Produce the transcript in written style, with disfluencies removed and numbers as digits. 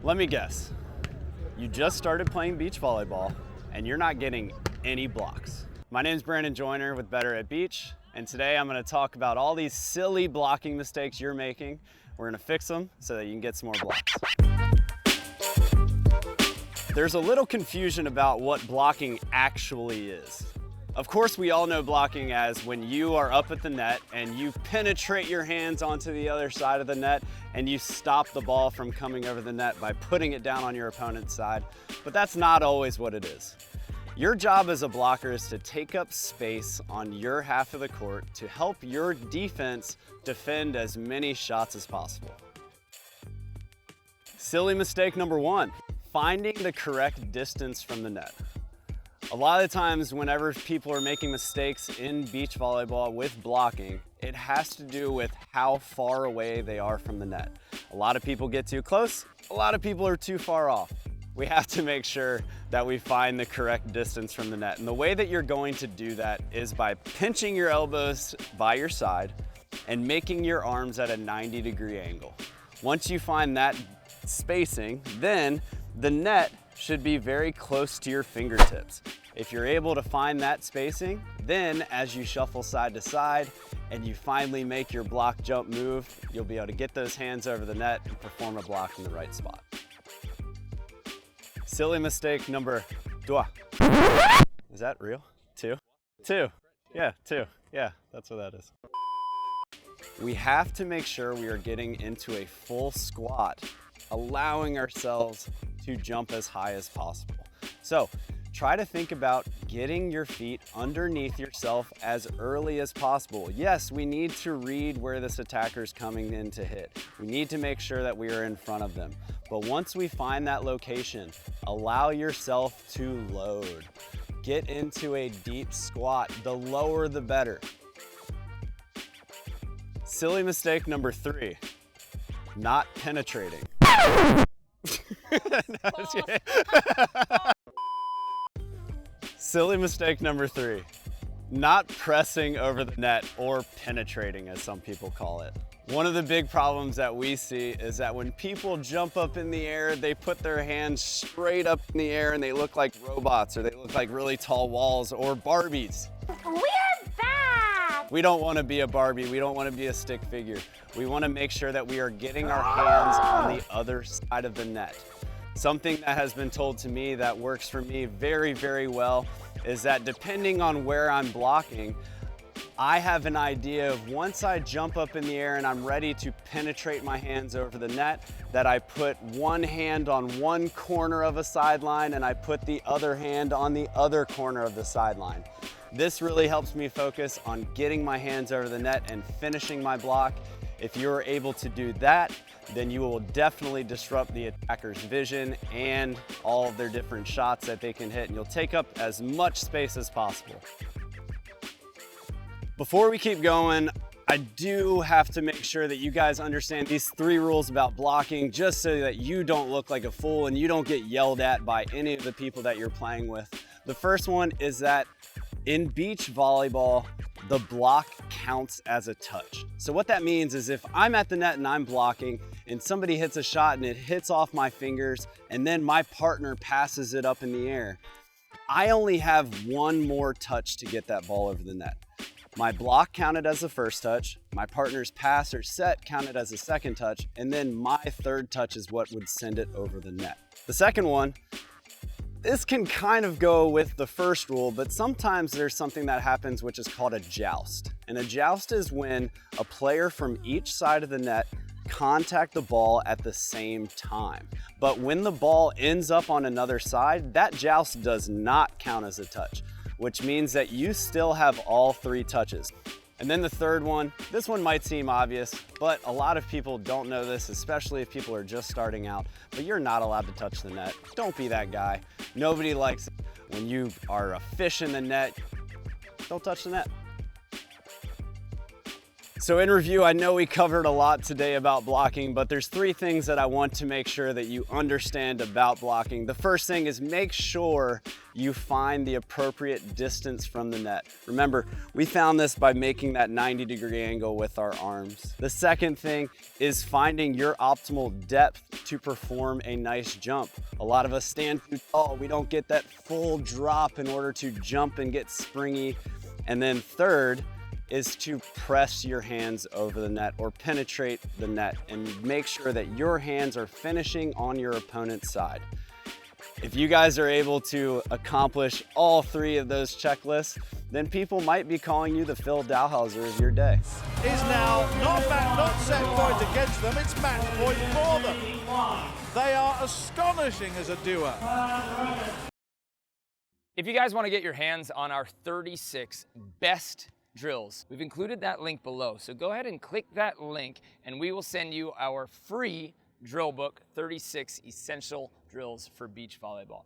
Let me guess, you just started playing beach volleyball and you're not getting any blocks. My name is Brandon Joyner with Better at Beach, and today I'm going to talk about all these silly blocking mistakes you're making. We're going to fix them so that you can get some more blocks. There's a little confusion about what blocking actually is. Of course, we all know blocking as when you are up at the net and you penetrate your hands onto the other side of the net and you stop the ball from coming over the net by putting it down on your opponent's side, but that's not always what it is. Your job as a blocker is to take up space on your half of the court to help your defense defend as many shots as possible. Silly mistake number one, finding the correct distance from the net. A lot of the times whenever people are making mistakes in beach volleyball with blocking, it has to do with how far away they are from the net. A lot of people get too close, a lot of people are too far off. We have to make sure that we find the correct distance from the net. And the way that you're going to do that is by pinching your elbows by your side and making your arms at a 90-degree angle. Once you find that spacing, then the net should be very close to your fingertips. If you're able to find that spacing, then as you shuffle side to side and you finally make your block jump move, you'll be able to get those hands over the net and perform a block in the right spot. Silly mistake number two. Is that real? Two? Yeah, two. Yeah, that's what that is. We have to make sure we are getting into a full squat, allowing ourselves to jump as high as possible. So try to think about getting your feet underneath yourself as early as possible. Yes, we need to read where this attacker is coming in to hit. We need to make sure that we are in front of them. But once we find that location, allow yourself to load. Get into a deep squat. The lower, the better. Silly mistake number three, not penetrating. Silly mistake number three, not pressing over the net or penetrating, as some people call it. One of the big problems that we see is that when people jump up in the air, they put their hands straight up in the air and they look like robots, or they look like really tall walls or Barbies. We're bad! We don't want to be a Barbie. We don't want to be a stick figure. We want to make sure that we are getting our hands on the other side of the net. Something that has been told to me that works for me very, very well is that depending on where I'm blocking, I have an idea of once I jump up in the air and I'm ready to penetrate my hands over the net, that I put one hand on one corner of a sideline and I put the other hand on the other corner of the sideline. This really helps me focus on getting my hands over the net and finishing my block. If you're able to do that, then you will definitely disrupt the attacker's vision and all of their different shots that they can hit, and you'll take up as much space as possible. Before we keep going, I do have to make sure that you guys understand these three rules about blocking, just so that you don't look like a fool and you don't get yelled at by any of the people that you're playing with. The first one is that in beach volleyball, the block counts as a touch. So what that means is if I'm at the net and I'm blocking and somebody hits a shot and it hits off my fingers and then my partner passes it up in the air, I only have one more touch to get that ball over the net. My block counted as the first touch, my partner's pass or set counted as a second touch, and then my third touch is what would send it over the net. The second one, this can kind of go with the first rule, but sometimes there's something that happens which is called a joust. And a joust is when a player from each side of the net contact the ball at the same time. But when the ball ends up on another side, that joust does not count as a touch, which means that you still have all three touches. And then the third one, this one might seem obvious, but a lot of people don't know this, especially if people are just starting out, but you're not allowed to touch the net. Don't be that guy. Nobody likes it. When you are a fish in the net, don't touch the net. So in review, I know we covered a lot today about blocking, but there's 3 things that I want to make sure that you understand about blocking. The first thing is make sure you find the appropriate distance from the net. Remember, we found this by making that 90-degree angle with our arms. The second thing is finding your optimal depth to perform a nice jump. A lot of us stand too tall. We don't get that full drop in order to jump and get springy. And then third is to press your hands over the net or penetrate the net and make sure that your hands are finishing on your opponent's side. If you guys are able to accomplish all 3 of those checklists, then people might be calling you the Phil Dalhausser of your day. Is now not set point against them, it's match point for them. They are astonishing as a duo. If you guys want to get your hands on our 36 best drills, we've included that link below. So go ahead and click that link and we will send you our free drill book, 36 Essential Drills for Beach Volleyball.